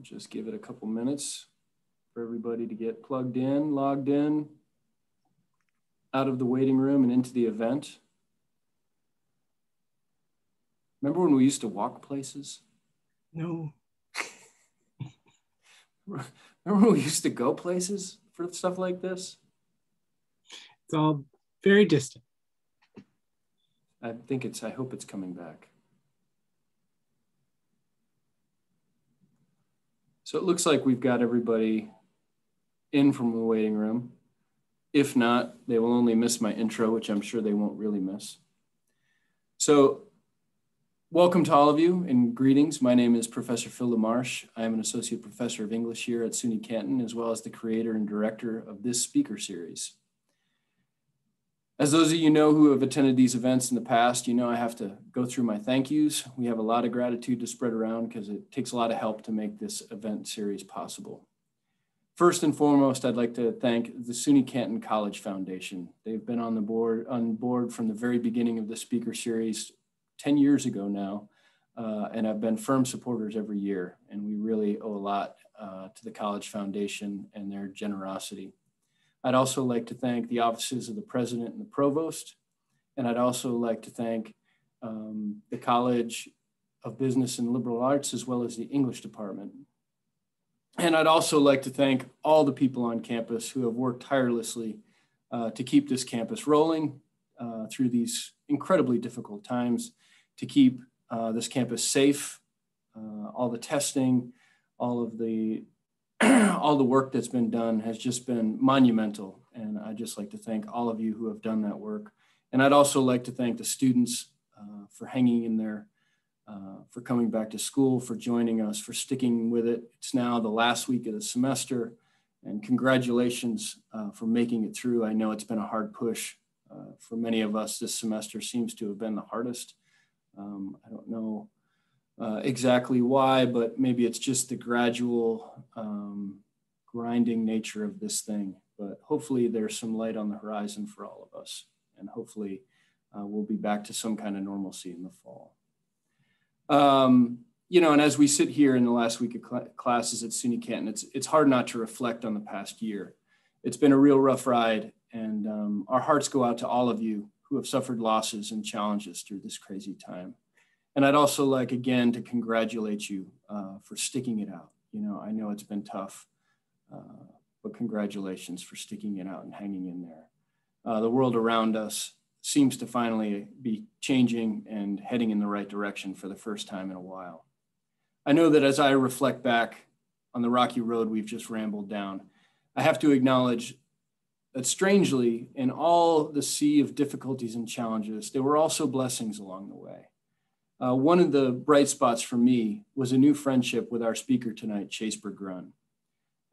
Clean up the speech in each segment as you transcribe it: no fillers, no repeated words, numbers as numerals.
Just give it a couple minutes for everybody to get plugged in, logged in, out of the waiting room and into the event. Remember when we used to walk places? No. Remember when we used to go places for stuff like this? It's all very distant. I hope it's coming back. So it looks like we've got everybody in from the waiting room. If not, they will only miss my intro, which I'm sure they won't really miss. So welcome to all of you and greetings. My name is Professor Phil LaMarche. I am an associate professor of English here at SUNY Canton, as well as the creator and director of this speaker series. As those of you know who have attended these events in the past, you know I have to go through my thank yous. We have a lot of gratitude to spread around because it takes a lot of help to make this event series possible. First and foremost, I'd like to thank the SUNY Canton College Foundation. They've been on board from the very beginning of the speaker series 10 years ago now, and have been firm supporters every year. And we really owe a lot to the College Foundation and their generosity. I'd also like to thank the offices of the president and the provost. And I'd also like to thank the College of Business and Liberal Arts, as well as the English department. And I'd also like to thank all the people on campus who have worked tirelessly to keep this campus rolling through these incredibly difficult times, to keep this campus safe, all the testing, all the work that's been done has just been monumental. And I'd just like to thank all of you who have done that work. And I'd also like to thank the students for hanging in there, for coming back to school, for joining us, for sticking with it. It's now the last week of the semester, and congratulations for making it through. I know it's been a hard push. For many of us, this semester seems to have been the hardest. I don't know exactly why, but maybe it's just the gradual grinding nature of this thing. But hopefully there's some light on the horizon for all of us. And hopefully we'll be back to some kind of normalcy in the fall. And as we sit here in the last week of classes at SUNY Canton, it's hard not to reflect on the past year. It's been a real rough ride, and our hearts go out to all of you who have suffered losses and challenges through this crazy time. And I'd also like, again, to congratulate you for sticking it out. I know it's been tough, but congratulations for sticking it out and hanging in there. The world around us seems to finally be changing and heading in the right direction for the first time in a while. I know that as I reflect back on the rocky road we've just rambled down, I have to acknowledge that strangely, in all the sea of difficulties and challenges, there were also blessings along the way. One of the bright spots for me was a new friendship with our speaker tonight, Chase Berggrun.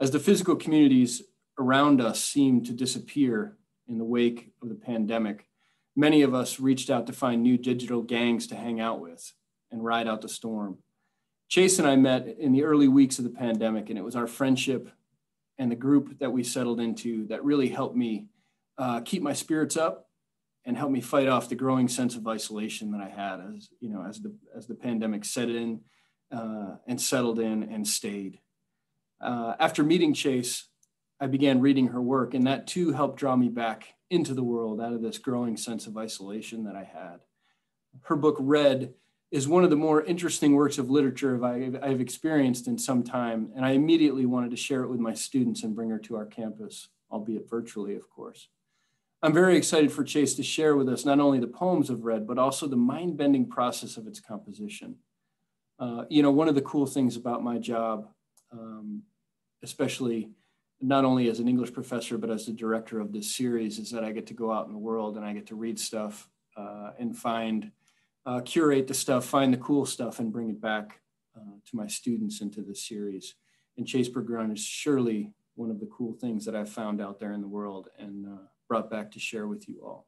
As the physical communities around us seemed to disappear in the wake of the pandemic, many of us reached out to find new digital gangs to hang out with and ride out the storm. Chase and I met in the early weeks of the pandemic, and it was our friendship and the group that we settled into that really helped me keep my spirits up and helped me fight off the growing sense of isolation that I had as the pandemic set in and settled in and stayed. After meeting Chase, I began reading her work, and that too helped draw me back into the world out of this growing sense of isolation that I had. Her book, Red, is one of the more interesting works of literature I've experienced in some time, and I immediately wanted to share it with my students and bring her to our campus, albeit virtually, of course. I'm very excited for Chase to share with us not only the poems of Red, but also the mind-bending process of its composition. One of the cool things about my job, especially not only as an English professor, but as the director of this series, is that I get to go out in the world and I get to read stuff and curate the stuff, find the cool stuff, and bring it back to my students into this series. And Chase Berggrun is surely one of the cool things that I've found out there in the world and brought back to share with you all.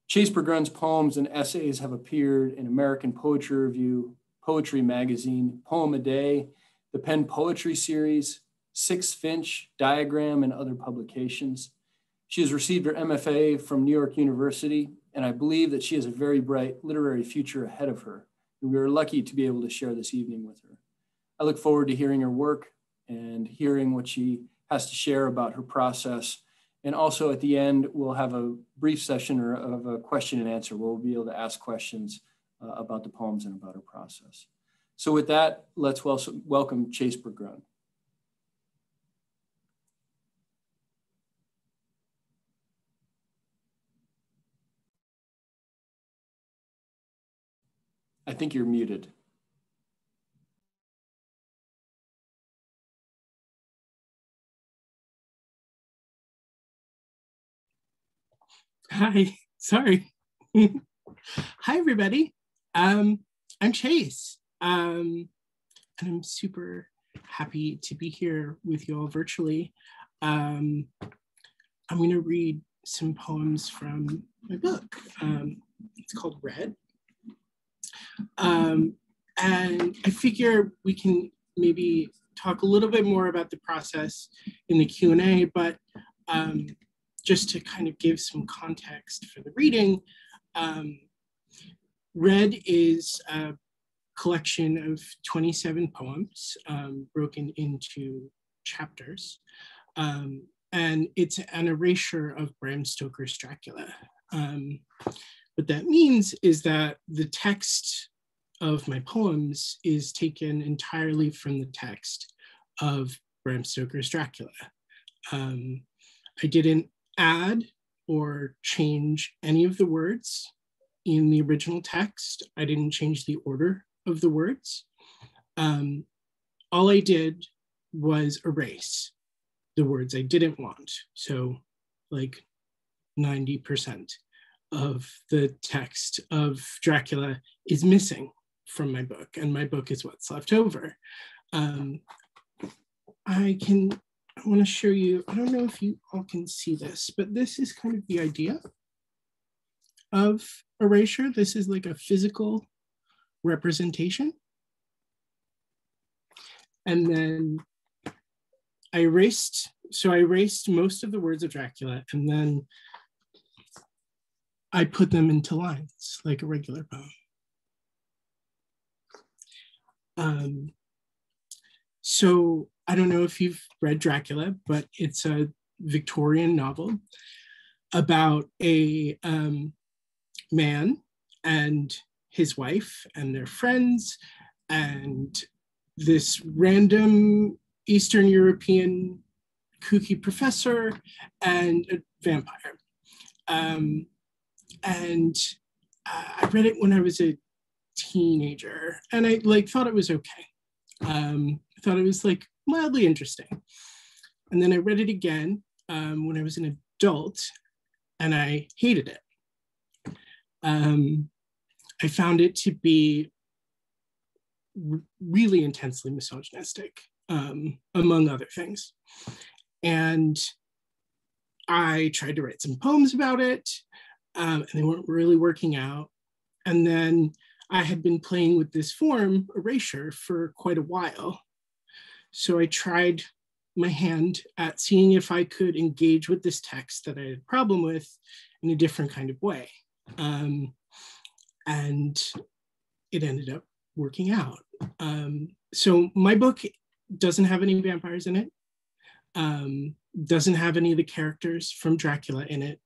Chase Berggrun's poems and essays have appeared in American Poetry Review, Poetry Magazine, Poem a Day, the Pen Poetry Series, Six Finch, Diagram, and other publications. She has received her MFA from New York University, and I believe that she has a very bright literary future ahead of her. And we are lucky to be able to share this evening with her. I look forward to hearing her work and hearing what she has to share about her process. And also at the end, we'll have a brief session of a question and answer where we'll be able to ask questions about the poems and about her process. So with that, let's welcome Chase Berggrun. I think you're muted. Hi, sorry. Hi, everybody. I'm Chase, and I'm super happy to be here with you all virtually. I'm going to read some poems from my book. It's called Red. And I figure we can maybe talk a little bit more about the process in the Q&A, but just to kind of give some context for the reading, Red is a collection of 27 poems broken into chapters. And it's an erasure of Bram Stoker's Dracula. What that means is that the text of my poems is taken entirely from the text of Bram Stoker's Dracula. I didn't add or change any of the words in the original text. I didn't change the order of the words. All I did was erase the words I didn't want. So like 90% of the text of Dracula is missing from my book, and my book is what's left over. I want to show you, I don't know if you all can see this, but this is kind of the idea of erasure. This is like a physical representation. And then I erased most of the words of Dracula, and then I put them into lines like a regular poem. So I don't know if you've read Dracula, but it's a Victorian novel about a man and his wife and their friends and this random Eastern European kooky professor and a vampire. I read it when I was a teenager, and I thought it was okay. I thought it was mildly interesting. And then I read it again when I was an adult, and I hated it. I found it to be really intensely misogynistic, among other things. And I tried to write some poems about it, and they weren't really working out. And then I had been playing with this form, Erasure, for quite a while. So I tried my hand at seeing if I could engage with this text that I had a problem with in a different kind of way. And it ended up working out. So my book doesn't have any vampires in it, doesn't have any of the characters from Dracula in it.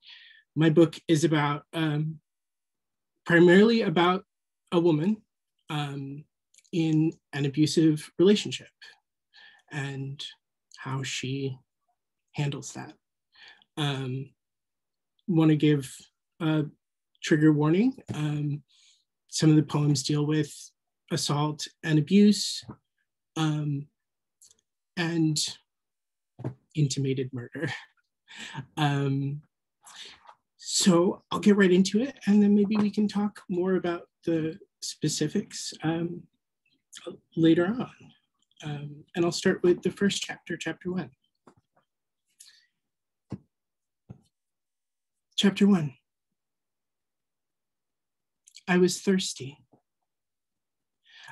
My book is about, primarily about a woman in an abusive relationship and how she handles that. Want to give a trigger warning. Some of the poems deal with assault and abuse, and intimated murder. So I'll get right into it, and then maybe we can talk more about the specifics later on. And I'll start with the first chapter, chapter 1. Chapter 1. I was thirsty.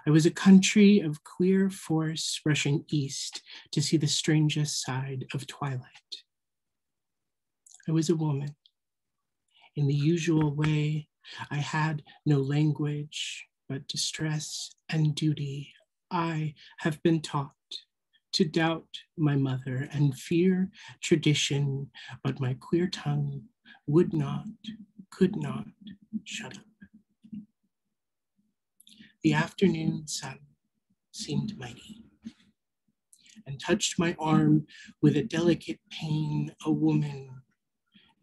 I was a country of queer force rushing east to see the strangest side of twilight. I was a woman. In the usual way, I had no language but distress and duty I have been taught to doubt my mother and fear tradition, but my queer tongue would not, could not shut up. The afternoon sun seemed mighty and touched my arm with a delicate pain, a woman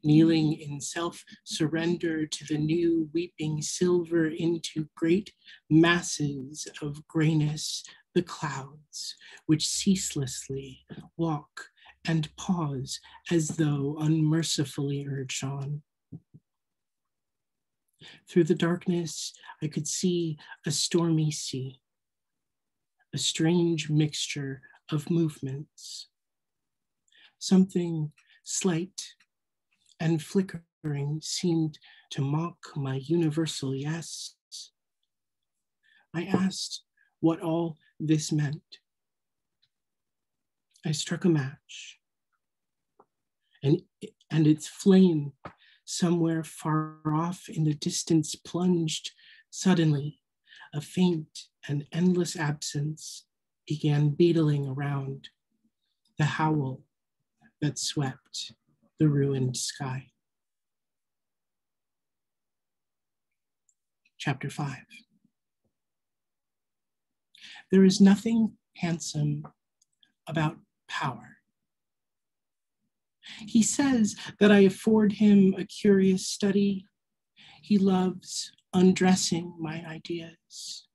kneeling in self-surrender to the new weeping silver into great masses of grayness, the clouds, which ceaselessly walk and pause as though unmercifully urged on. Through the darkness, I could see a stormy sea, a strange mixture of movements, something slight and flickering seemed to mock my universal yes. I asked what all this meant. I struck a match, and its flame somewhere far off in the distance plunged. Suddenly, a faint and endless absence began beetling around, the howl that swept the ruined sky. Chapter 5. There is nothing handsome about power. He says that I afford him a curious study. He loves undressing my ideas.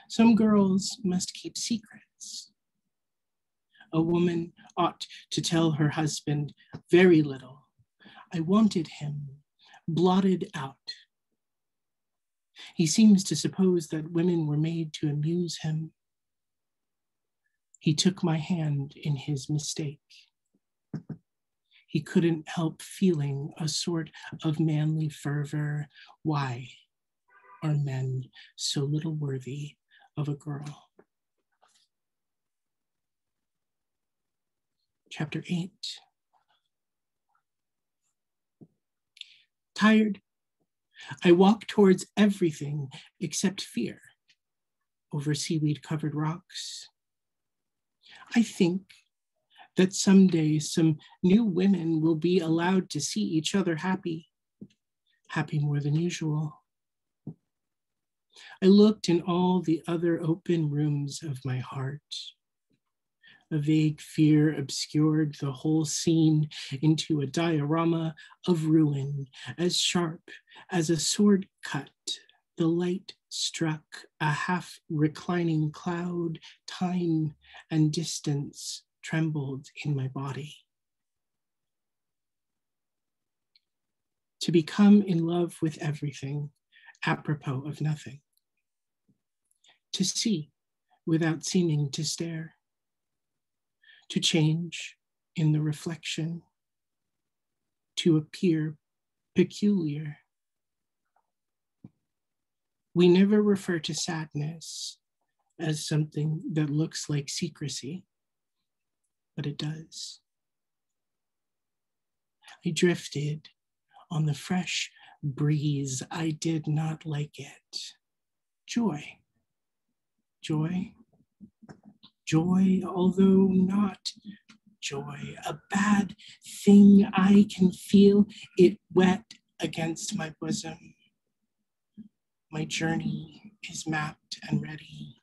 Some girls must keep secrets. A woman ought to tell her husband very little. I wanted him blotted out. He seems to suppose that women were made to amuse him. He took my hand in his mistake. He couldn't help feeling a sort of manly fervor. Why are men so little worthy of a girl? Chapter 8. Tired, I walk towards everything except fear, over seaweed-covered rocks. I think that someday some new women will be allowed to see each other happy more than usual. I looked in all the other open rooms of my heart. A vague fear obscured the whole scene into a diorama of ruin, as sharp as a sword cut. The light struck a half-reclining cloud. Time and distance trembled in my body. To become in love with everything, apropos of nothing. To see without seeming to stare. To change in the reflection, to appear peculiar. We never refer to sadness as something that looks like secrecy, but it does. I drifted on the fresh breeze. I did not like it. Joy, joy. Joy, although not joy, a bad thing. I can feel it wet against my bosom. My journey is mapped and ready.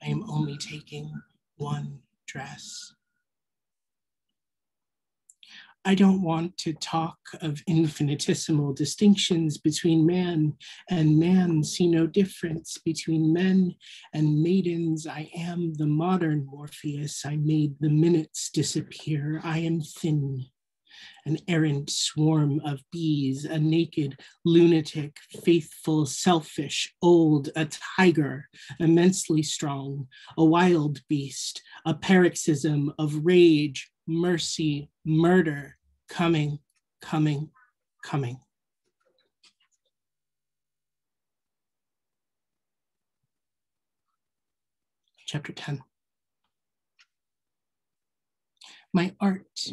I am only taking one dress. I don't want to talk of infinitesimal distinctions between man and man, see no difference between men and maidens. I am the modern Morpheus. I made the minutes disappear. I am thin, an errant swarm of bees, a naked lunatic, faithful, selfish, old, a tiger, immensely strong, a wild beast, a paroxysm of rage, mercy, murder, coming, coming, coming. Chapter 10. My art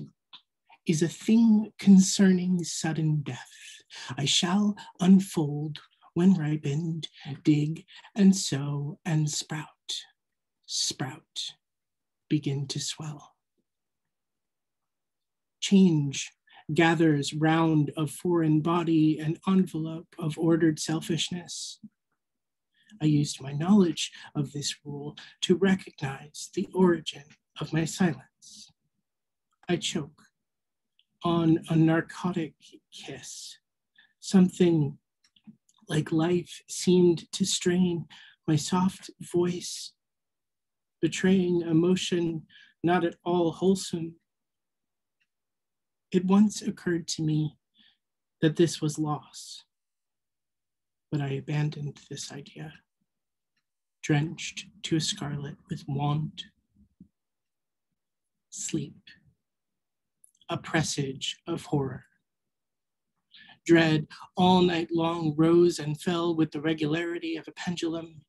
is a thing concerning sudden death. I shall unfold when ripened, dig and sow and sprout, sprout, begin to swell. Change gathers round of foreign body and envelope of ordered selfishness. I used my knowledge of this rule to recognize the origin of my silence. I choke on a narcotic kiss. Something like life seemed to strain my soft voice, betraying emotion not at all wholesome. It once occurred to me that this was loss, but I abandoned this idea, drenched to a scarlet with want. Sleep, a presage of horror. Dread all night long rose and fell with the regularity of a pendulum.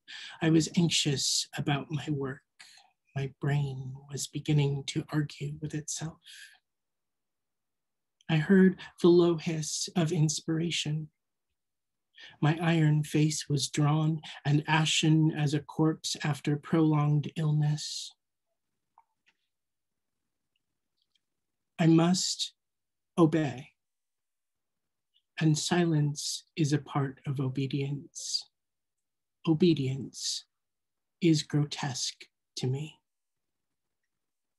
I was anxious about my work. My brain was beginning to argue with itself. I heard the low hiss of inspiration. My iron face was drawn and ashen as a corpse after prolonged illness. I must obey, and silence is a part of obedience. Obedience is grotesque to me.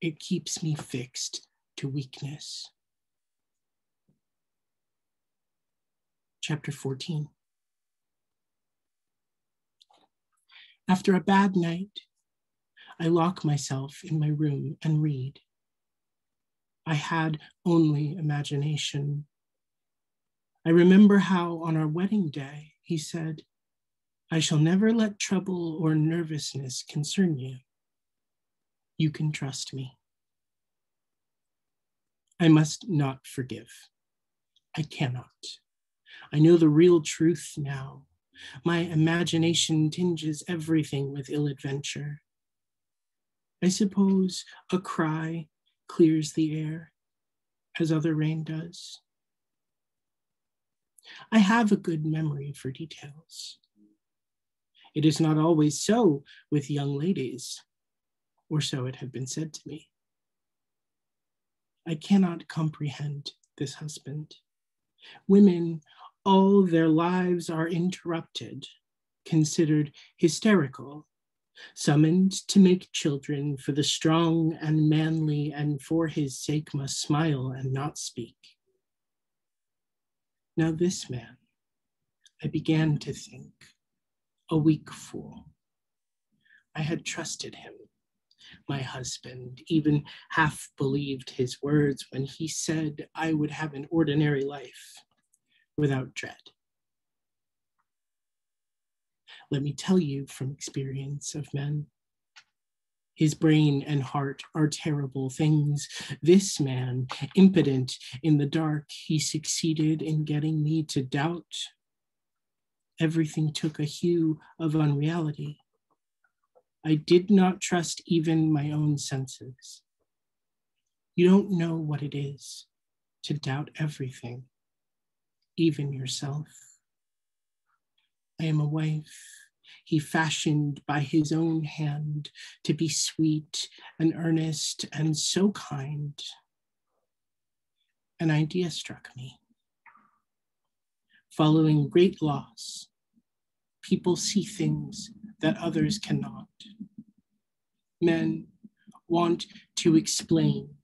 It keeps me fixed to weakness. Chapter 14. After a bad night, I lock myself in my room and read. I had only imagination. I remember how on our wedding day, he said, "I shall never let trouble or nervousness concern you. You can trust me." I must not forgive. I cannot. I know the real truth now. My imagination tinges everything with ill adventure. I suppose a cry clears the air, as other rain does. I have a good memory for details. It is not always so with young ladies, or so it had been said to me. I cannot comprehend this husband. Women, all their lives are interrupted, considered hysterical, summoned to make children for the strong and manly, and for his sake must smile and not speak. Now this man, I began to think, a weak fool. I had trusted him. My husband even half believed his words when he said I would have an ordinary life without dread. Let me tell you from experience of men, his brain and heart are terrible things. This man, impotent in the dark, he succeeded in getting me to doubt. Everything took a hue of unreality. I did not trust even my own senses. You don't know what it is to doubt everything, even yourself. I am a wife he fashioned by his own hand to be sweet and earnest and so kind. An idea struck me. Following great loss, people see things that others cannot. Men want to explain,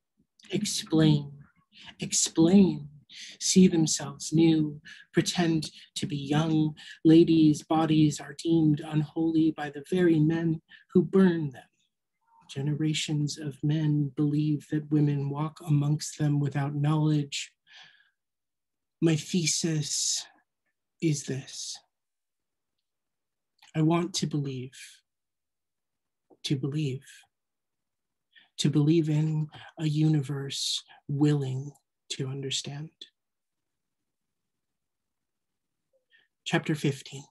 see themselves new, pretend to be young. Ladies' bodies are deemed unholy by the very men who burn them. Generations of men believe that women walk amongst them without knowledge. My thesis is this. I want to believe in a universe willing to understand. Chapter 15.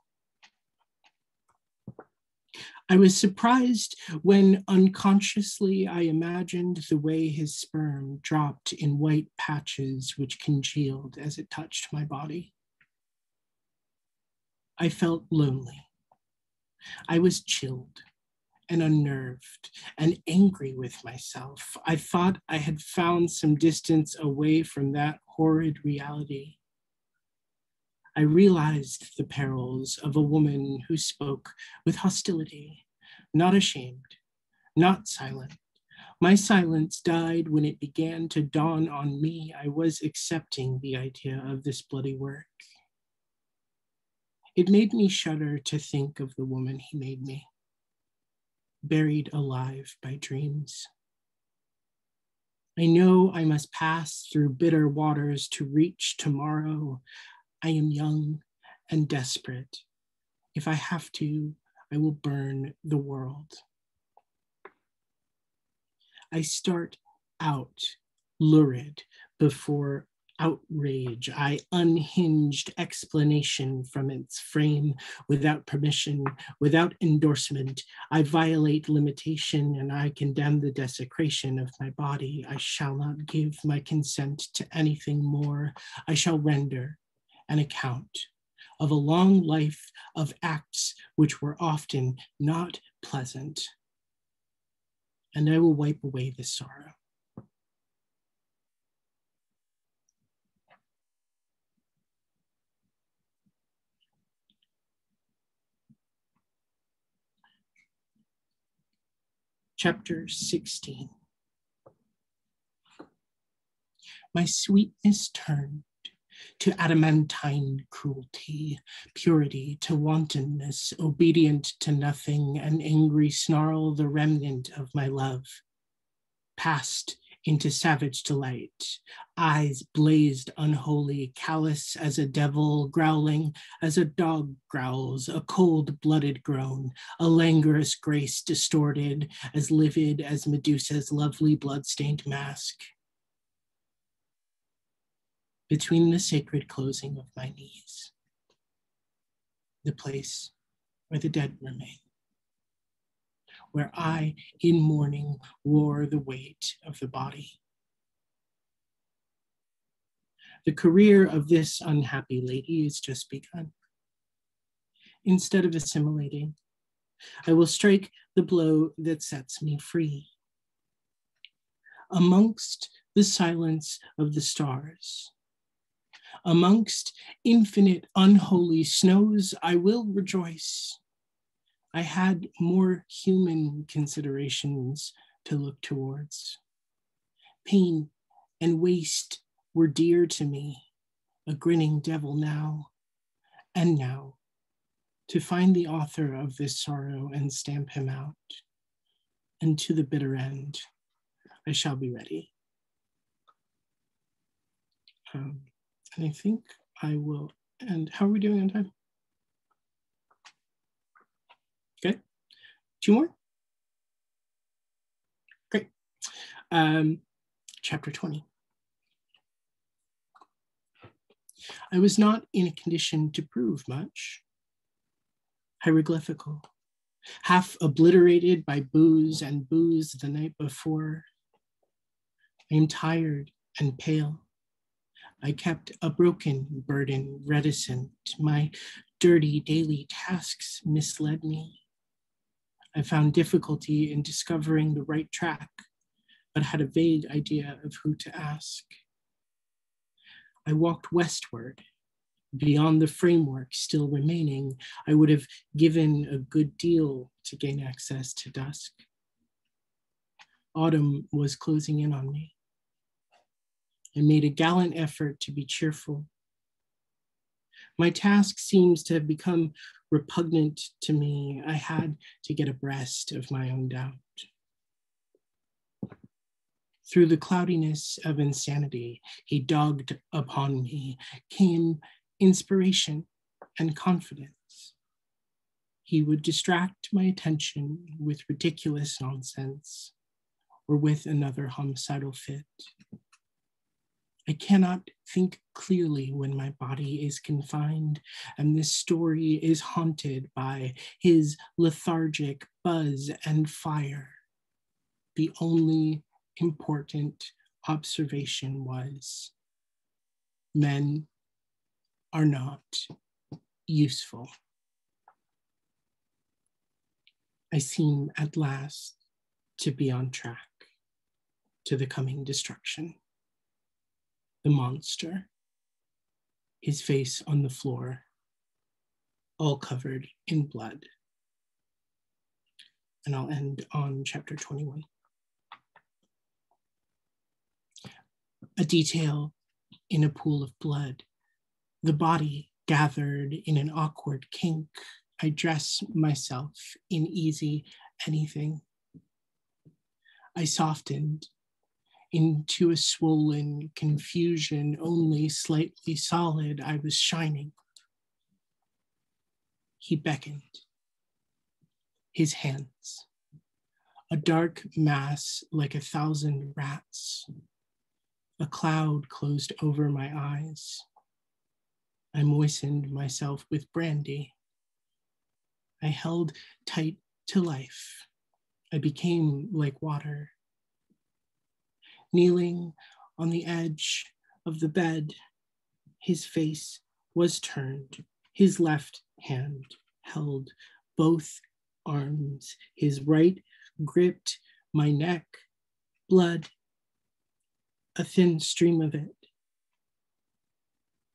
I was surprised when unconsciously I imagined the way his sperm dropped in white patches which congealed as it touched my body. I felt lonely. I was chilled and unnerved and angry with myself. I thought I had found some distance away from that horrid reality. I realized the perils of a woman who spoke with hostility, not ashamed, not silent. My silence died when it began to dawn on me I was accepting the idea of this bloody work. It made me shudder to think of the woman he made me, buried alive by dreams. I know I must pass through bitter waters to reach tomorrow. I am young and desperate. If I have to, I will burn the world. I start out lurid before outrage. I unhinged explanation from its frame without permission, without endorsement. I violate limitation and I condemn the desecration of my body. I shall not give my consent to anything more. I shall render an account of a long life of acts which were often not pleasant. And I will wipe away this sorrow. Chapter 16. My sweetness turned to adamantine cruelty, purity to wantonness, obedient to nothing, an angry snarl, the remnant of my love, passed into savage delight, eyes blazed unholy, callous as a devil, growling as a dog growls, a cold-blooded groan, a languorous grace distorted, as livid as Medusa's lovely blood-stained mask. Between the sacred closing of my knees, the place where the dead remain, where I, in mourning, wore the weight of the body. The career of this unhappy lady is just begun. Instead of assimilating, I will strike the blow that sets me free. Amongst the silence of the stars, amongst infinite unholy snows, I will rejoice. I had more human considerations to look towards. Pain and waste were dear to me, a grinning devil now, and now, to find the author of this sorrow and stamp him out. And to the bitter end, I shall be ready. And I think I will end. How are we doing on time? Okay, 2 more? Great. Chapter 20. I was not in a condition to prove much. Hieroglyphical, half obliterated by booze and booze the night before. I am tired and pale. I kept a broken burden, reticent. My dirty daily tasks misled me. I found difficulty in discovering the right track, but had a vague idea of who to ask. I walked westward. Beyond the framework still remaining, I would have given a good deal to gain access to dusk. Autumn was closing in on me. I made a gallant effort to be cheerful. My task seems to have become repugnant to me. I had to get abreast of my own doubt. Through the cloudiness of insanity he dogged upon me came inspiration and confidence. He would distract my attention with ridiculous nonsense or with another homicidal fit. I cannot think clearly when my body is confined, and this story is haunted by his lethargic buzz and fire. The only important observation was, men are not useful. I seem at last to be on track to the coming destruction. The monster, his face on the floor, all covered in blood. And I'll end on chapter 21. A detail in a pool of blood, the body gathered in an awkward kink. I dress myself in easy anything. I softened into a swollen confusion, only slightly solid. I was shining. He beckoned. His hands, a dark mass like 1,000 rats. A cloud closed over my eyes. I moistened myself with brandy. I held tight to life. I became like water. Kneeling on the edge of the bed, his face was turned. His left hand held both arms. His right gripped my neck. Blood, a thin stream of it.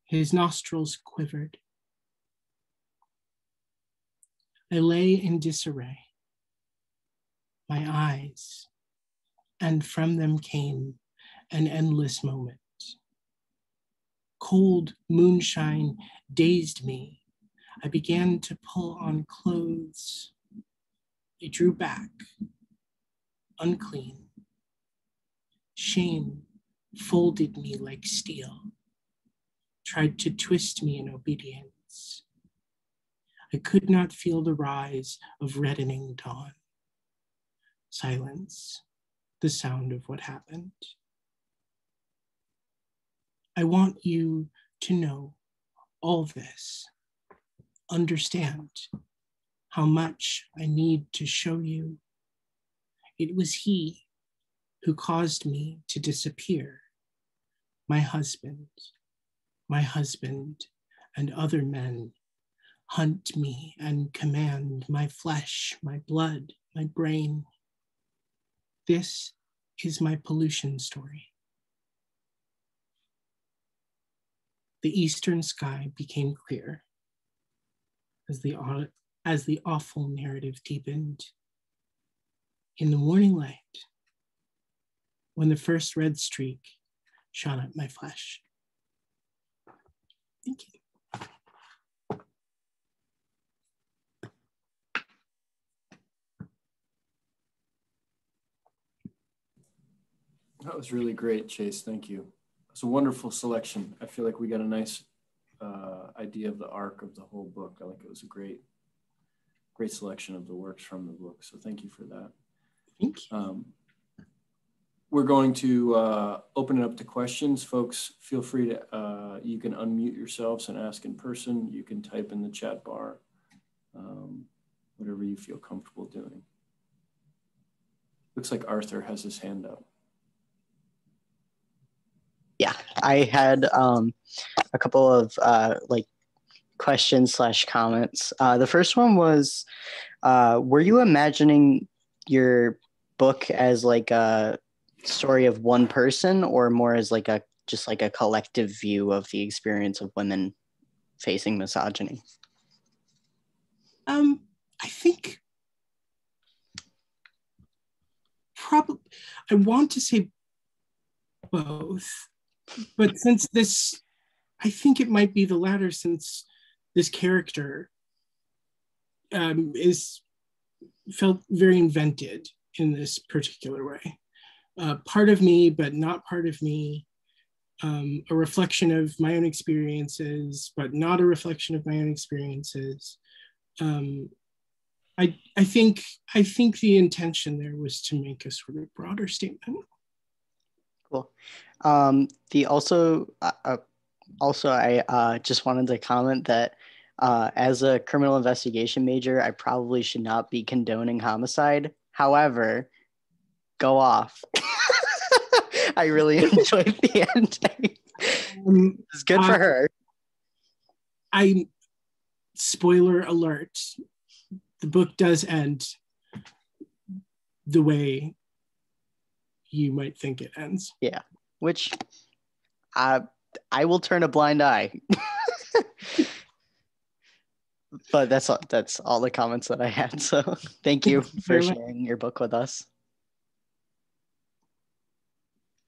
His nostrils quivered. I lay in disarray. My eyes, and from them came an endless moment. Cold moonshine dazed me. I began to pull on clothes. I drew back, unclean. Shame folded me like steel, tried to twist me in obedience. I could not feel the rise of reddening dawn. Silence, the sound of what happened. I want you to know all this, understand how much I need to show you. It was he who caused me to disappear. My husband and other men hunt me and command my flesh, my blood, my brain. This is my pollution story. The eastern sky became clear as the awful narrative deepened. In the morning light, when the first red streak shot up my flesh. Thank you. That was really great, Chase. Thank you. It's a wonderful selection. I feel like we got a nice idea of the arc of the whole book. I think it was a great selection of the works from the book. So thank you for that. Thank you. We're going to open it up to questions. Folks, feel free to, you can unmute yourselves and ask in person. You can type in the chat bar, whatever you feel comfortable doing. Looks like Arthur has his hand up. Yeah, I had a couple of like questions / comments. The first one was, were you imagining your book as like a story of one person, or more as like just like a collective view of the experience of women facing misogyny? I think probably, I want to say both, but since this, I think it might be the latter, since this character felt very invented in this particular way. Part of me, but not part of me. A reflection of my own experiences, but not a reflection of my own experiences. I think the intention there was to make a sort of broader statement. Cool. I just wanted to comment that as a criminal investigation major, I probably should not be condoning homicide. However, go off. I really enjoyed the ending. It's good for her. Spoiler alert, the book does end the way you might think it ends. Yeah, which I will turn a blind eye. But that's all the comments that I had. So thank you for sharing your book with us.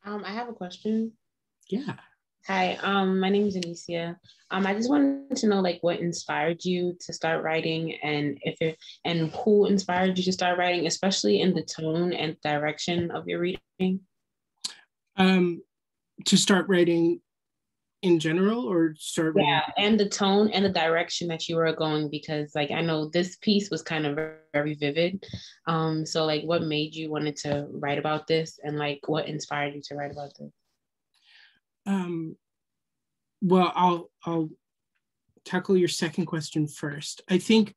I have a question. Yeah. Hi, my name is Anicia. I just wanted to know like what inspired you to start writing, and and who inspired you to start writing, especially in the tone and direction of your reading. To start writing in general, or start writing? Yeah, and the tone and the direction that you were going, because like I know this piece was kind of very, very vivid. So like what made you wanted to write about this, and like what inspired you to write about this? Well, I'll tackle your second question first. I think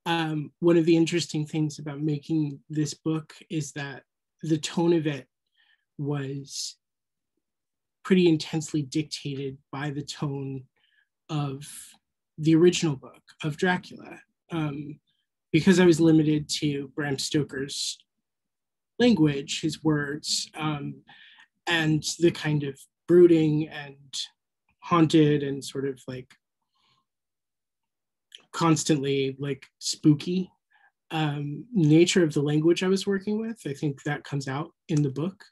one of the interesting things about making this book is that the tone of it was pretty intensely dictated by the tone of the original book of Dracula. Because I was limited to Bram Stoker's language, his words, and the kind of brooding and haunted and sort of like constantly like spooky nature of the language I was working with, I think that comes out in the book.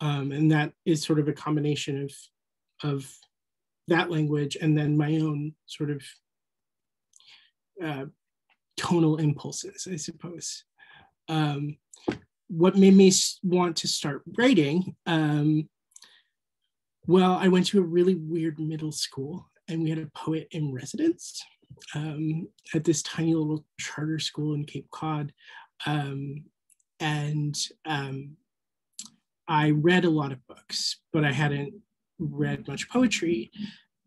And that is sort of a combination of that language and then my own sort of tonal impulses, I suppose. What made me want to start writing? Well, I went to a really weird middle school, and we had a poet in residence at this tiny little charter school in Cape Cod. I read a lot of books, but I hadn't read much poetry.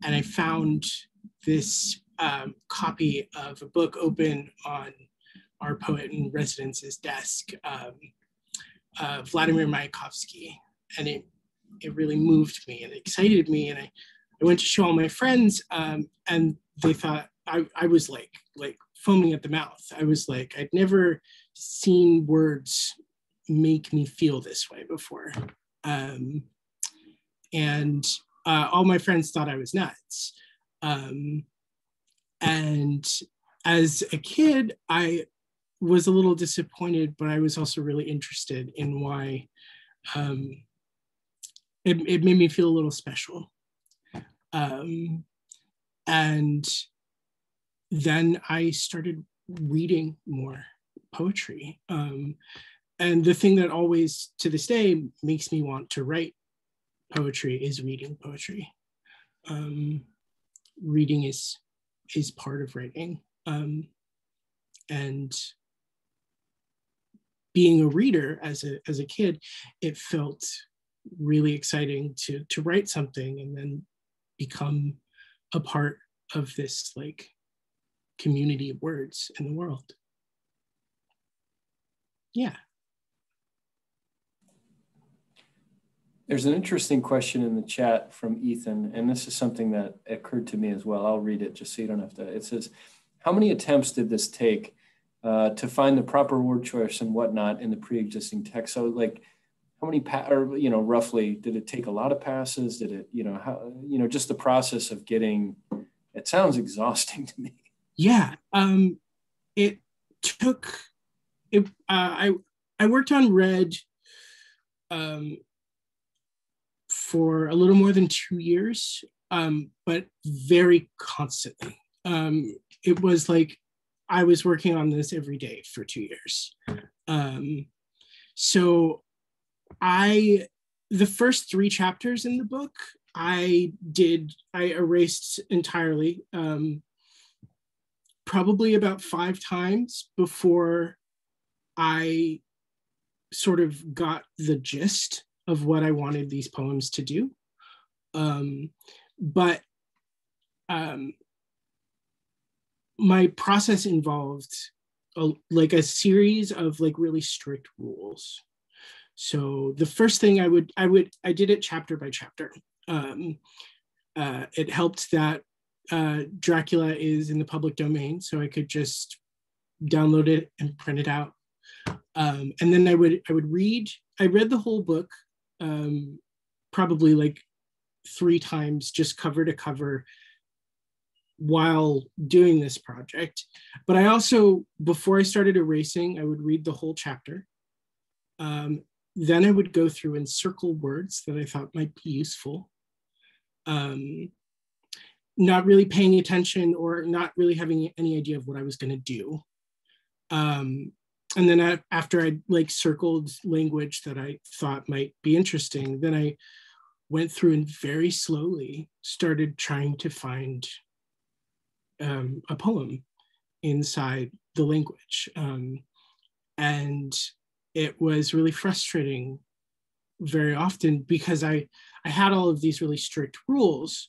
And I found this copy of a book open on our poet in residence's desk, Vladimir Mayakovsky. And it really moved me and excited me. And I went to show all my friends, and they thought I was like foaming at the mouth. I was like, I'd never seen words make me feel this way before. And all my friends thought I was nuts. And as a kid, I was a little disappointed, but I was also really interested in why it made me feel a little special. And then I started reading more poetry. And the thing that always, to this day, makes me want to write poetry is reading poetry. Reading is part of writing. And being a reader as a kid, it felt really exciting to write something and then become a part of this like community of words in the world. Yeah. There's an interesting question in the chat from Ethan, and this is something that occurred to me as well. I'll read it just so you don't have to. It says, how many attempts did this take to find the proper word choice and whatnot in the pre-existing text? So like, how many, roughly, did it take a lot of passes? Did it, just the process of getting, it sounds exhausting to me. Yeah, it took, I worked on Red for a little more than 2 years, but very constantly. It was like I was working on this every day for 2 years. So the first 3 chapters in the book, I erased entirely, probably about 5 times before I sort of got the gist of what I wanted these poems to do. But my process involved a series of like really strict rules. So the first thing I did it chapter by chapter. It helped that Dracula is in the public domain, so I could just download it and print it out. And then I would read. I read the whole book, probably like 3 times, just cover to cover, while doing this project. But I also, before I started erasing, I would read the whole chapter. Then I would go through and circle words that I thought might be useful. Not really paying attention or not really having any idea of what I was going to do. And then after I like circled language that I thought might be interesting, then I went through and very slowly started trying to find a poem inside the language. And it was really frustrating very often because I had all of these really strict rules.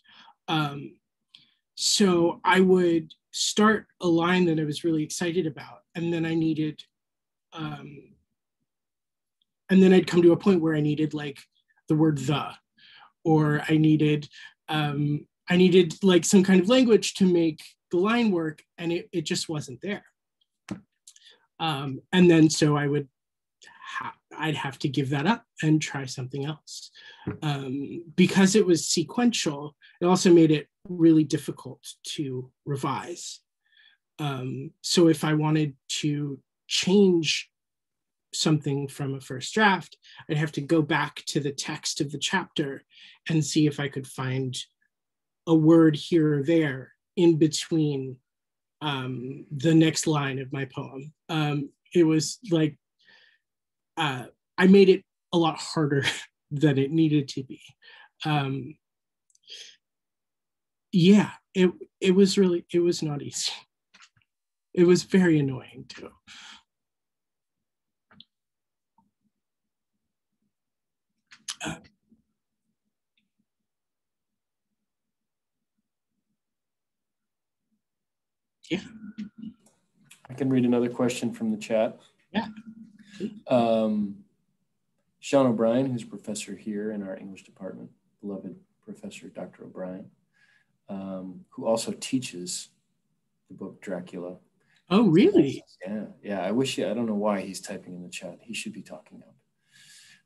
So I would start a line that I was really excited about, and then I needed, and then I'd come to a point where I needed like the word "the," or I needed like some kind of language to make the line work, and it just wasn't there. And then so I'd have to give that up and try something else. Because it was sequential, it also made it really difficult to revise. So if I wanted to change something from a first draft, I'd have to go back to the text of the chapter and see if I could find a word here or there in between the next line of my poem. It was like, I made it a lot harder than it needed to be. Yeah, it was not easy. It was very annoying too. Yeah. I can read another question from the chat. Yeah. Sean O'Brien, who's a professor here in our English department, beloved Professor Dr. O'Brien, who also teaches the book Dracula. Oh, really? Yeah. I don't know why he's typing in the chat. He should be talking out.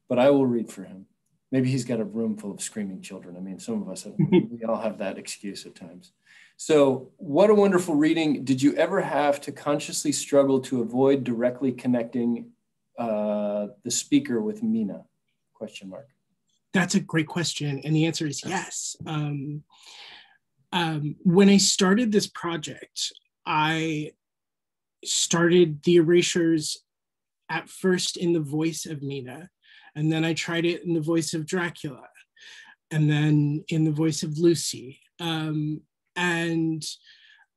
But I will read for him. Maybe he's got a room full of screaming children. I mean, some of us, we all have that excuse at times. So what a wonderful reading. Did you ever have to consciously struggle to avoid directly connecting the speaker with Mina? ? That's a great question. And the answer is yes. When I started this project, I started the erasures at first in the voice of Mina, and then I tried it in the voice of Dracula, and then in the voice of Lucy. And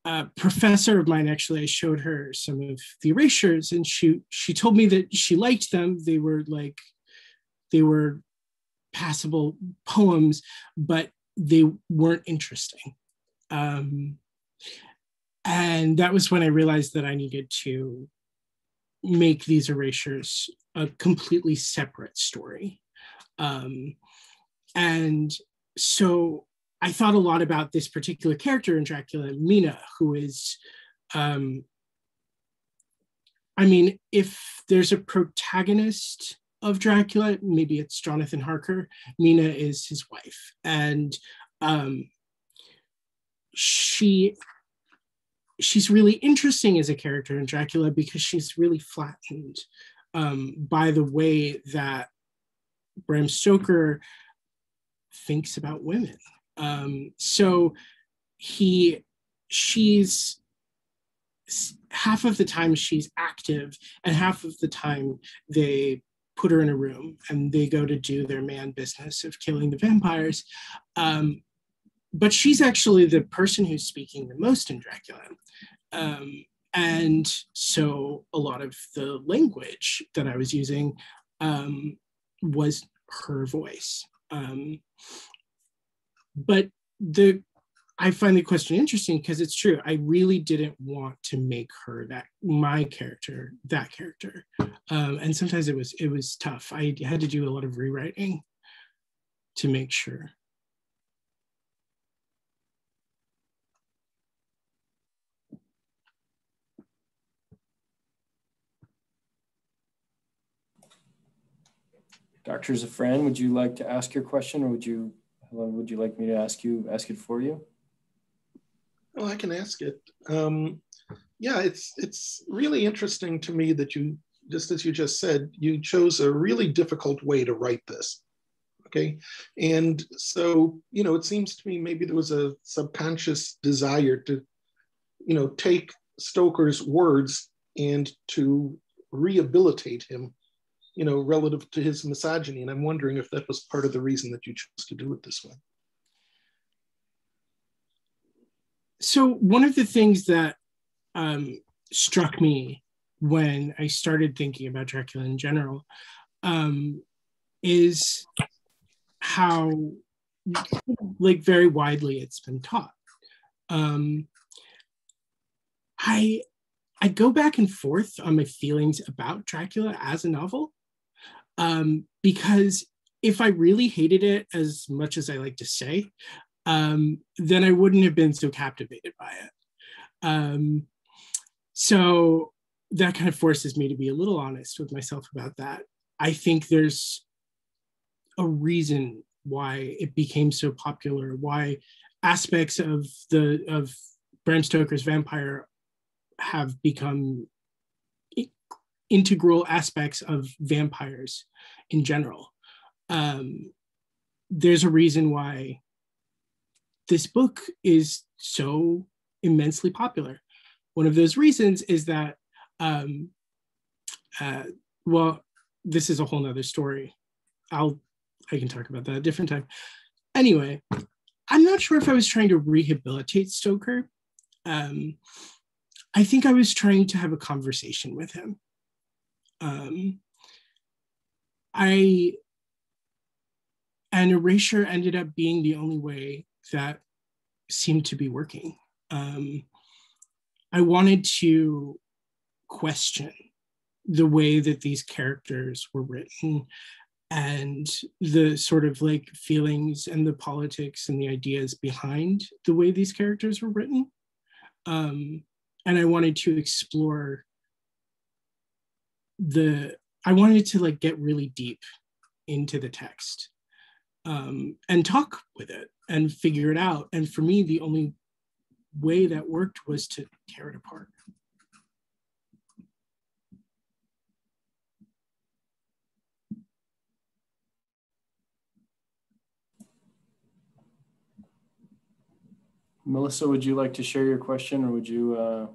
a professor of mine, actually, I showed her some of the erasures, and she told me that she liked them. They were passable poems, but they weren't interesting. And that was when I realized that I needed to make these erasures a completely separate story. And so I thought a lot about this particular character in Dracula, Mina, who is, I mean, if there's a protagonist of Dracula, maybe it's Jonathan Harker. Mina is his wife. And she's really interesting as a character in Dracula because she's really flattened by the way that Bram Stoker thinks about women. So she's half of the time she's active, and half of the time they put her in a room and they go to do their man business of killing the vampires. But she's actually the person who's speaking the most in Dracula. And so a lot of the language that I was using was her voice. But I find the question interesting because it's true. I really didn't want to make her that character. And sometimes it was tough. I had to do a lot of rewriting to make sure. Dr. Zafran, would you like to ask your question, or would you like me to ask it for you? Oh, I can ask it. Yeah, it's really interesting to me that you, just as you just said, you chose a really difficult way to write this. Okay. And so, it seems to me maybe there was a subconscious desire to, take Stoker's words and to rehabilitate him, relative to his misogyny. And I'm wondering if that was part of the reason that you chose to do it this way. So one of the things that struck me when I started thinking about Dracula in general is how, like, very widely it's been taught. I go back and forth on my feelings about Dracula as a novel, because if I really hated it as much as I like to say, then I wouldn't have been so captivated by it. So that kind of forces me to be a little honest with myself about that. I think there's a reason why it became so popular, why aspects of Bram Stoker's vampire have become integral aspects of vampires in general. There's a reason why this book is so immensely popular. One of those reasons is that, well, this is a whole nother story. I can talk about that a different time. Anyway, I'm not sure if I was trying to rehabilitate Stoker. I think I was trying to have a conversation with him. And Erasure ended up being the only way that seemed to be working. I wanted to question the way that these characters were written and the sort of like feelings and the politics and the ideas behind the way these characters were written. And I wanted to explore I wanted to like get really deep into the text and talk with it and figure it out. And for me, the only way that worked was to tear it apart. Melissa, would you like to share your question, or would you?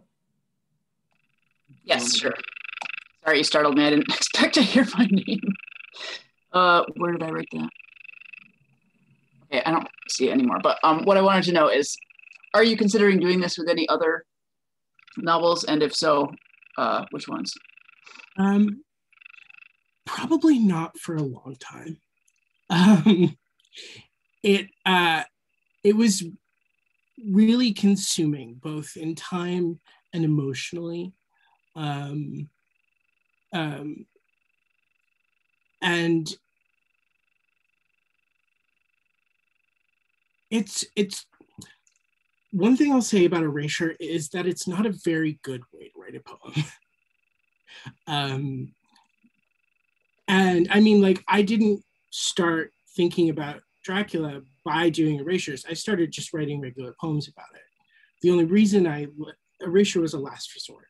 Yes, sure. Sorry, you startled me. I didn't expect to hear my name. Where did I write that? Okay, I don't see it anymore. But what I wanted to know is, are you considering doing this with any other novels? And if so, which ones? Probably not for a long time. It was really consuming, both in time and emotionally. And it's one thing I'll say about Erasure is that it's not a very good way to write a poem. And I mean, like, I didn't start thinking about Dracula by doing Erasures. I started just writing regular poems about it. The only reason Erasure was a last resort.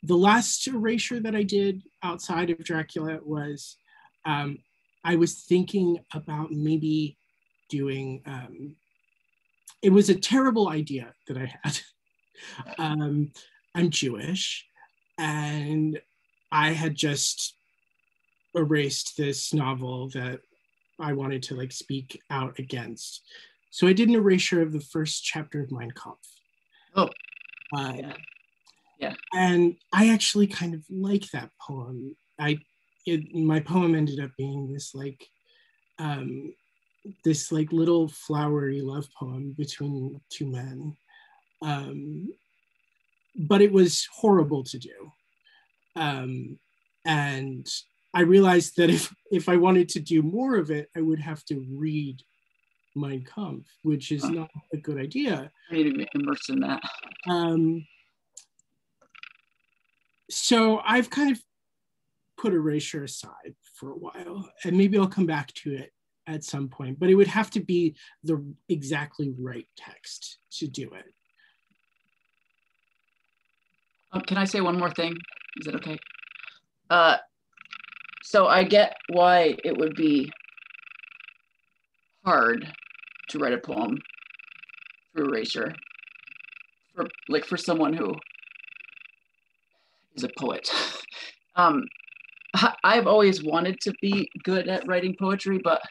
The last Erasure that I did outside of Dracula was, I was thinking about maybe doing, it was a terrible idea that I had. I'm Jewish, and I had just erased this novel that I wanted to like speak out against. So I did an erasure of the first chapter of Mein Kampf. Oh, yeah. And I actually kind of like that poem. My poem ended up being this little flowery love poem between two men. But it was horrible to do. And I realized that if I wanted to do more of it, I would have to read Mein Kampf, which is not a good idea. I need to be immersed in that. So I've kind of put Erasure aside for a while, and maybe I'll come back to it at some point, but it would have to be the exactly right text to do it. Can I say one more thing? Is it okay? So I get why it would be hard to write a poem through Erasure for someone who is a poet. I've always wanted to be good at writing poetry, but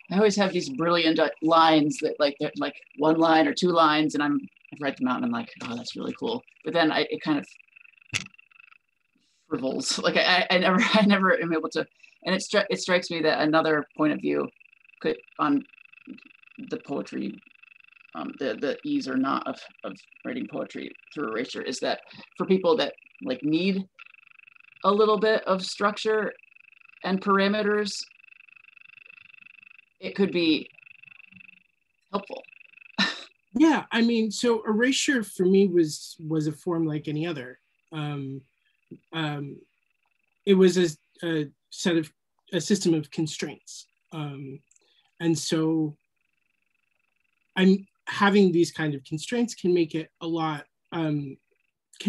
I always have these brilliant lines that they're like one line or two lines, and I write them out and I'm like, oh, that's really cool. But then it kind of frivels. Like I never am able to, and it strikes me that another point of view could on the poetry, the ease or not of writing poetry through Erasure is that for people that like need a little bit of structure and parameters, it could be helpful. Yeah, I mean, so Erasure for me was a form like any other. It was a system of constraints, and so I'm having these kind of constraints can make it a lot, can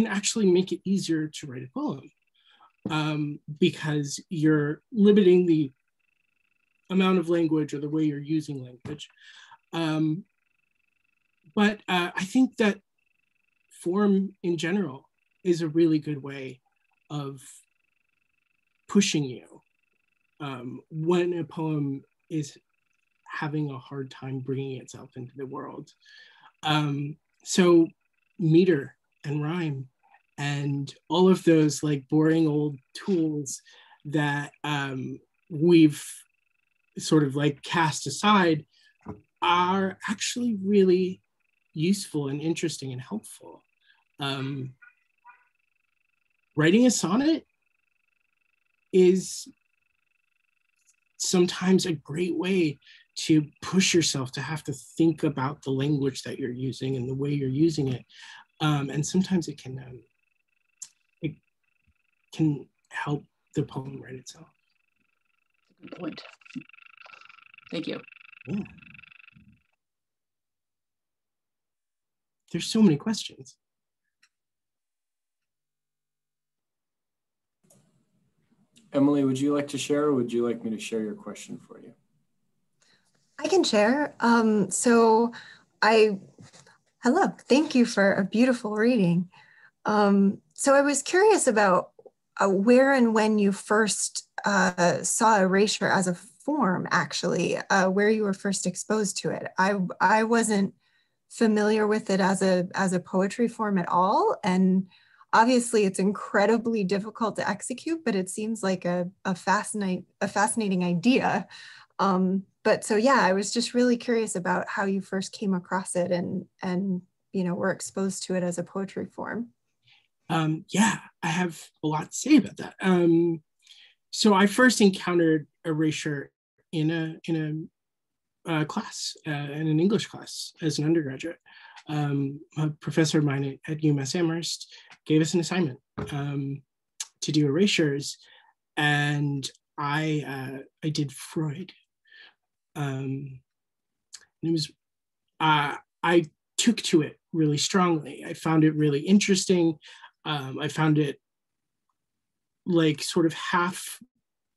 actually make it easier to write a poem, because you're limiting the amount of language or the way you're using language. But I think that form in general is a really good way of pushing you when a poem is having a hard time bringing itself into the world. So meter and rhyme and all of those like boring old tools that we've sort of like cast aside are actually really useful and interesting and helpful. Writing a sonnet is sometimes a great way to push yourself to have to think about the language that you're using and the way you're using it. And sometimes it can help the poem write itself. Good point. Thank you. Yeah. There's so many questions. Emily, would you like to share, or would you like me to share your question for you? I can share. Hello, thank you for a beautiful reading. So I was curious about where and when you first saw Erasure as a form, actually, where you were first exposed to it. I wasn't familiar with it as a poetry form at all. And obviously it's incredibly difficult to execute, but it seems like a fascinating idea. But so yeah, I was just really curious about how you first came across it and were exposed to it as a poetry form. Yeah, I have a lot to say about that. So I first encountered Erasure in a class, in an English class as an undergraduate. A professor of mine at UMass Amherst gave us an assignment to do erasures, and I did Freud. And it was I took to it really strongly. I found it really interesting. I found it like sort of half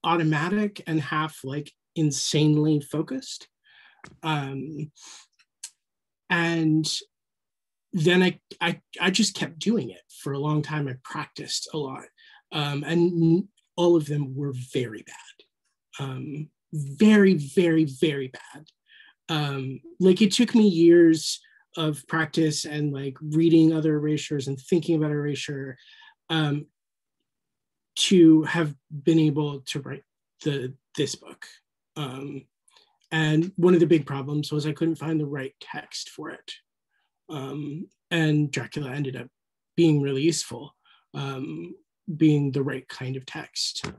automatic and half like insanely focused. And then I just kept doing it for a long time. I practiced a lot. And all of them were very bad. Very, very, very bad. Like it took me years of practice and like reading other erasures and thinking about erasure to have been able to write this book. And one of the big problems was I couldn't find the right text for it. And Dracula ended up being really useful, being the right kind of text.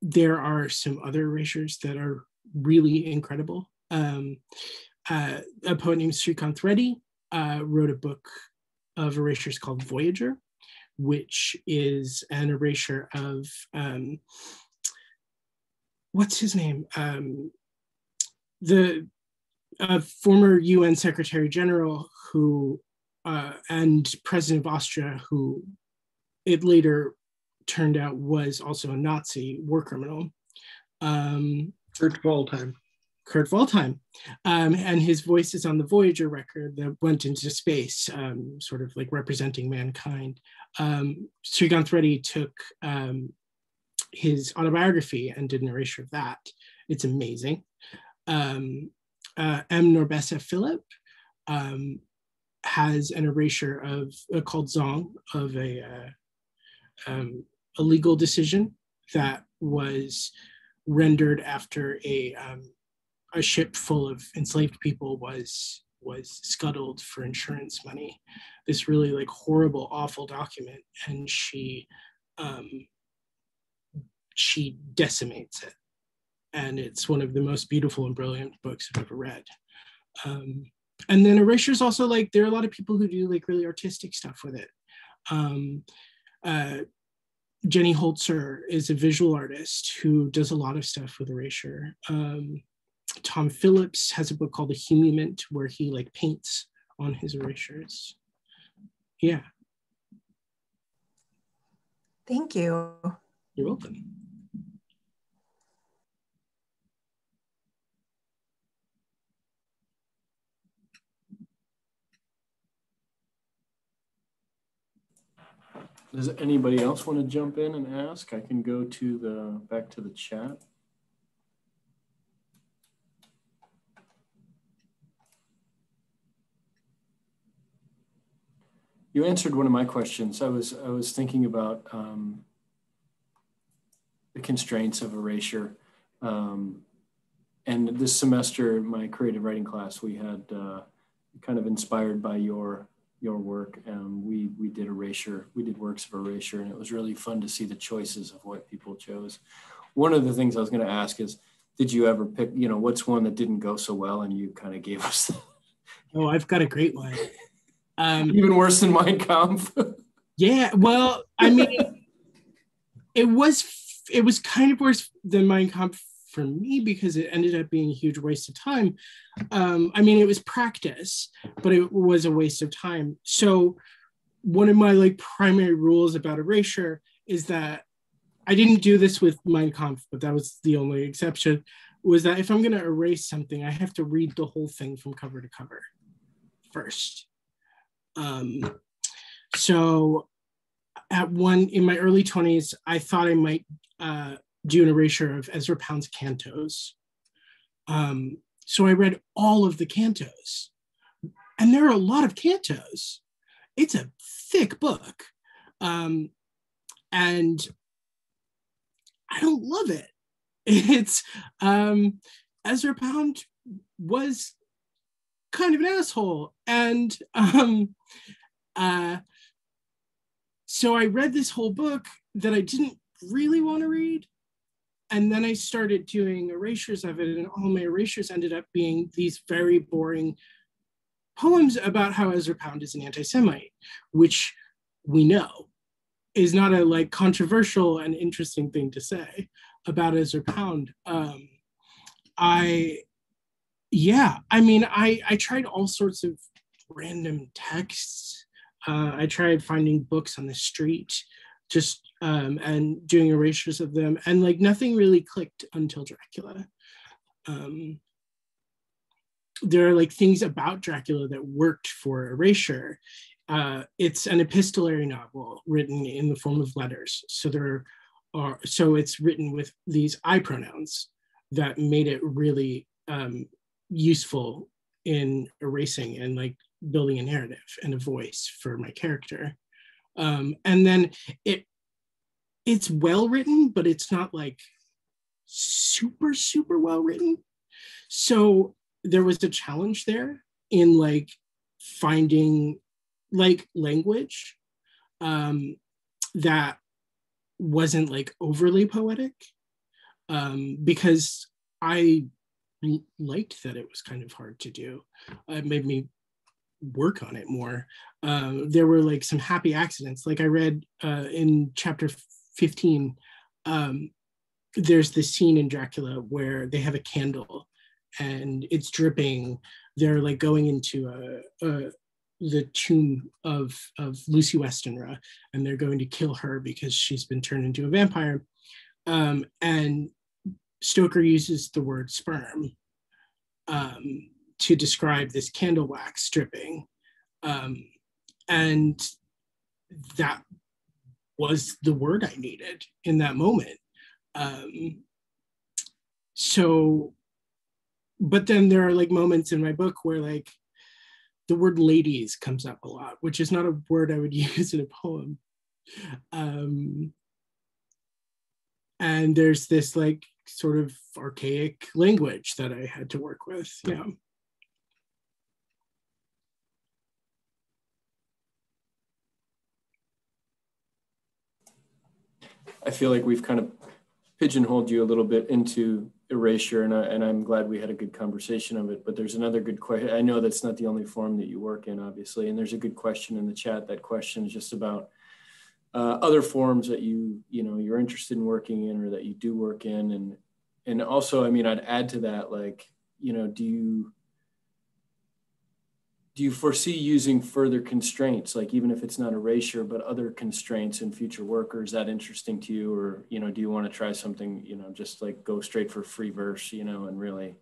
There are some other erasures that are really incredible. A poet named Srikanth Reddy wrote a book of erasures called Voyager, which is an erasure of, what's his name? The former UN Secretary General who, and President of Austria, who it later turned out was also a Nazi war criminal. Kurt Waldheim. Kurt Waldheim. And his voice is on the Voyager record that went into space, sort of like representing mankind. Srikanth Reddy took his autobiography and did an erasure of that. It's amazing. M. Norbessa Philip has an erasure of called Zong of a legal decision that was rendered after a ship full of enslaved people was scuttled for insurance money. This really like horrible, awful document, and she decimates it. And it's one of the most beautiful and brilliant books I've ever read. And then erasure is also like, there are a lot of people who do like really artistic stuff with it. Jenny Holzer is a visual artist who does a lot of stuff with erasure. Tom Phillips has a book called The Humument where he like paints on his erasures. Yeah. Thank you. You're welcome. Does anybody else want to jump in and ask? I can go to back to the chat. You answered one of my questions. I was thinking about the constraints of erasure. And this semester, my creative writing class, we had kind of inspired by your work, and we did erasure. We did works of erasure, and it was really fun to see the choices of what people chose. One of the things I was going to ask is, did you ever pick, what's one that didn't go so well, and you kind of gave us? Oh, I've got a great one. Even worse than Mein Kampf. Yeah, well, I mean, it was kind of worse than Mein Kampf for me because it ended up being a huge waste of time. I mean, it was practice, but it was a waste of time. So one of my like primary rules about erasure is that I didn't do this with Mein Kampf, but that was the only exception, was that if I'm going to erase something, I have to read the whole thing from cover to cover first. So in my early 20s, I thought I might do an erasure of Ezra Pound's Kantos. So I read all of the Kantos, and there are a lot of Kantos. It's a thick book. And I don't love it. It's Ezra Pound was kind of an asshole. And so I read this whole book that I didn't really want to read. And then I started doing erasures of it, and all my erasures ended up being these very boring poems about how Ezra Pound is an anti-Semite, which we know is not a like controversial and interesting thing to say about Ezra Pound. I tried all sorts of random texts. I tried finding books on the street, just and doing erasures of them, and like nothing really clicked until Dracula. There are like things about Dracula that worked for erasure. It's an epistolary novel written in the form of letters, so it's written with these I pronouns that made it really useful in erasing and like building a narrative and a voice for my character. And then it's well written, but it's not like super, super well written. So there was a challenge there in like finding like language that wasn't like overly poetic, because I liked that it was kind of hard to do. It made me work on it more. There were like some happy accidents. Like I read in chapter 15, there's this scene in Dracula where they have a candle and it's dripping. They're like going into the tomb of Lucy Westenra, and they're going to kill her because she's been turned into a vampire. And Stoker uses the word sperm to describe this candle wax dripping. And that was the word I needed in that moment. So, but then there are like moments in my book where like the word ladies comes up a lot, which is not a word I would use in a poem. And there's this like sort of archaic language that I had to work with. Yeah. I feel like we've kind of pigeonholed you a little bit into Erasure, and I'm glad we had a good conversation of it. But there's another good question. I know that's not the only form that you work in, obviously, and there's a good question in the chat. That question is just about other forms that you're interested in working in, or that you do work in, and also, I mean, I'd add to that, like, do you foresee using further constraints, like even if it's not Erasure, but other constraints in future work? Or is that interesting to you? Or, do you want to try something, just like go straight for free verse, and really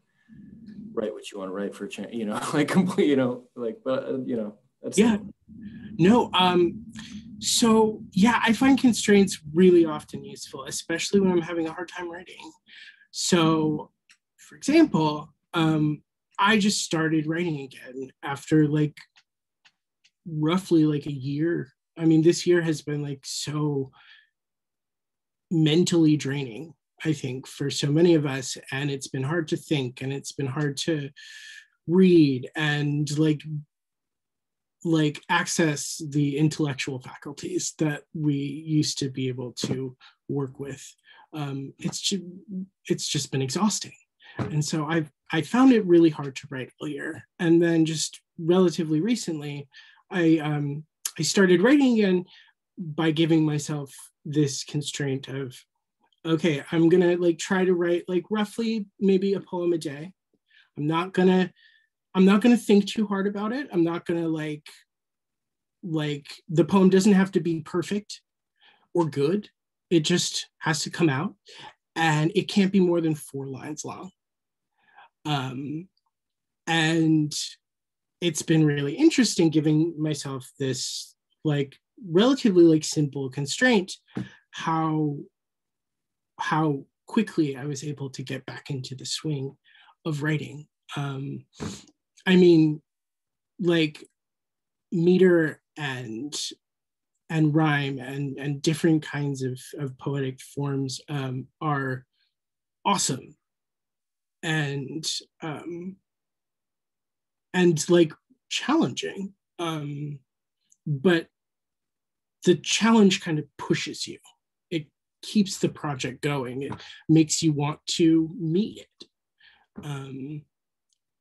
write what you want to write for a chance, like complete, that's yeah. No, so yeah, I find constraints really often useful, especially when I'm having a hard time writing. So, for example, I just started writing again after like roughly like a year. I mean, this year has been like so mentally draining, I think, for so many of us. And it's been hard to think, and it's been hard to read and like access the intellectual faculties that we used to be able to work with. It's just been exhausting. And so I found it really hard to write all year. And then just relatively recently, I started writing again by giving myself this constraint of, okay, I'm gonna like try to write like roughly maybe a poem a day. I'm not gonna think too hard about it. I'm not gonna like the poem doesn't have to be perfect or good. It just has to come out, and it can't be more than 4 lines long. And it's been really interesting giving myself this like relatively like simple constraint, how quickly I was able to get back into the swing of writing. I mean, like meter and rhyme and different kinds of poetic forms are awesome. And like challenging, but the challenge kind of pushes you. It keeps the project going. It makes you want to meet it.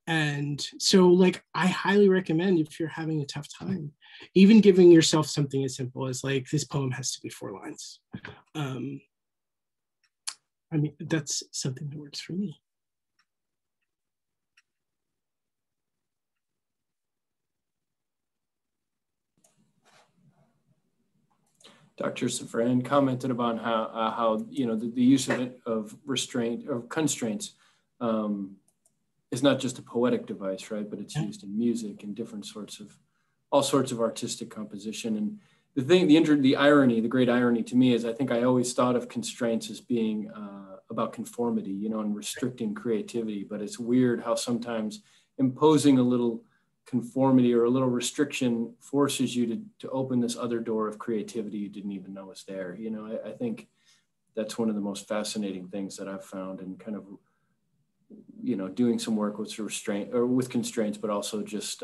And so like, I highly recommend, if you're having a tough time, even giving yourself something as simple as like, this poem has to be 4 lines. I mean, that's something that works for me. Dr. Safran commented about how the use of restraint or constraints is not just a poetic device, right? But it's used in music and all sorts of artistic composition. And the irony, the great irony to me is, I think I always thought of constraints as being about conformity, and restricting creativity. But it's weird how sometimes imposing a little conformity or a little restriction forces you to open this other door of creativity you didn't even know was there. I think that's one of the most fascinating things that I've found, and kind of, doing some work with restraint or with constraints, but also just,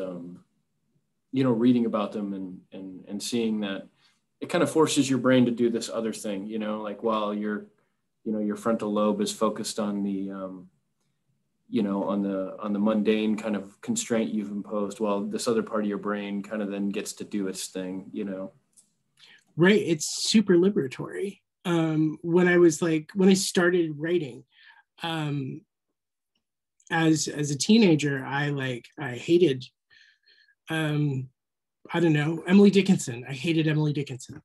reading about them and seeing that it kind of forces your brain to do this other thing, like while your frontal lobe is focused on the, you know, on the mundane kind of constraint you've imposed, while this other part of your brain kind of then gets to do its thing, you know. Right, it's super liberatory. When I started writing, as a teenager, I hated, I don't know, Emily Dickinson. I hated Emily Dickinson.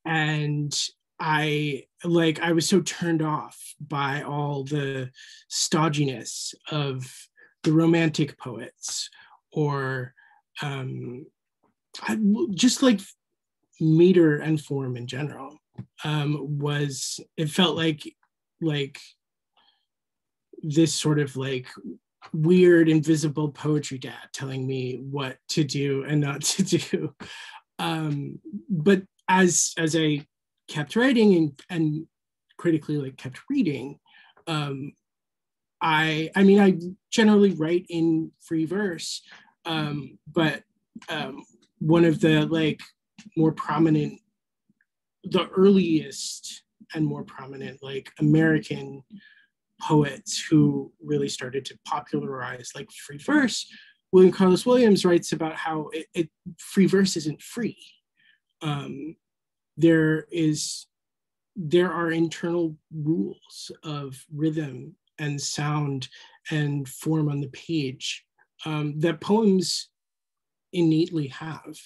And I was so turned off by all the stodginess of the romantic poets, or just like meter and form in general. It felt like this sort of like weird invisible poetry dad telling me what to do and not to do. But as I kept writing and critically like kept reading, I generally write in free verse, but one of the like more prominent, the earliest and more prominent like American poets who really started to popularize like free verse, William Carlos Williams writes about how free verse isn't free. There are internal rules of rhythm and sound and form on the page that poems innately have,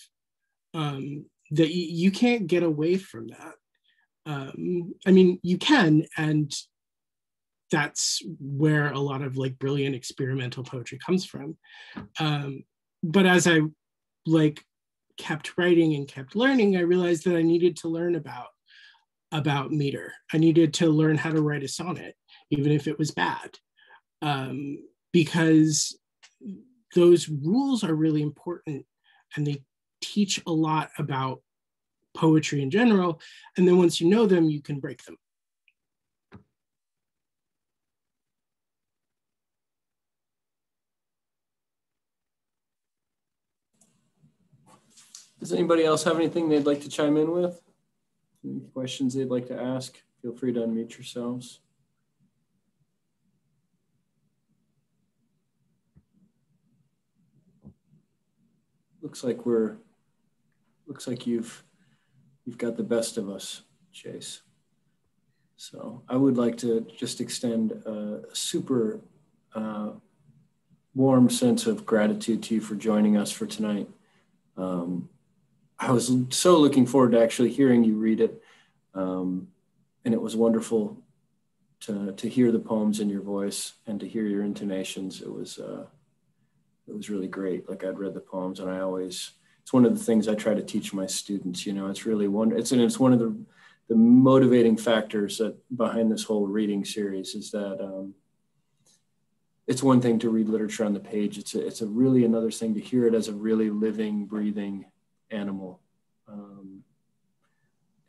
that you can't get away from that. I mean, you can, and that's where a lot of like brilliant experimental poetry comes from. But as I like kept writing and kept learning, I realized that I needed to learn about meter. I needed to learn how to write a sonnet, even if it was bad, because those rules are really important and they teach a lot about poetry in general. And then once you know them, you can break them. Does anybody else have anything they'd like to chime in with? Any questions they'd like to ask? Feel free to unmute yourselves. Looks like you've got the best of us, Chase. So I would like to just extend a super warm sense of gratitude to you for joining us for tonight. I was so looking forward to actually hearing you read it. And it was wonderful to hear the poems in your voice and to hear your intonations. It was really great. Like, I'd read the poems, and it's one of the things I try to teach my students. You know, it's really it's one of the motivating factors behind this whole reading series is that it's one thing to read literature on the page. It's a really another thing to hear it as a really living, breathing animal.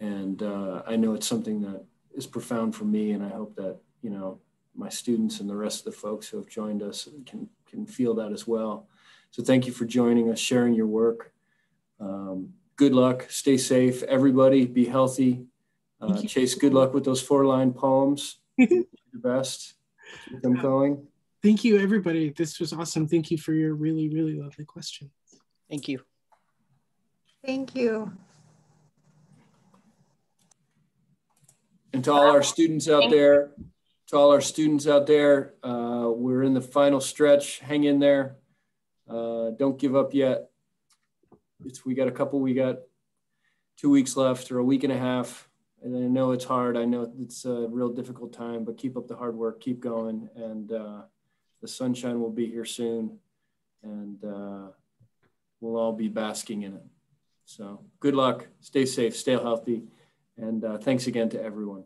I know it's something that is profound for me, and I hope that, you know, my students and the rest of the folks who have joined us can feel that as well. So thank you for joining us, sharing your work. Good luck, stay safe, everybody, be healthy. Chase, good luck with those 4-line poems. Do your best, keep them going. Thank you, everybody. This was awesome. Thank you for your really, really lovely questions. Thank you. Thank you. And to all our students out there, we're in the final stretch. Hang in there. Don't give up yet. We got 2 weeks left, or a week and a half. And I know it's hard. I know it's a real difficult time, but keep up the hard work, keep going. And the sunshine will be here soon. And we'll all be basking in it. So good luck, stay safe, stay healthy. And thanks again to everyone.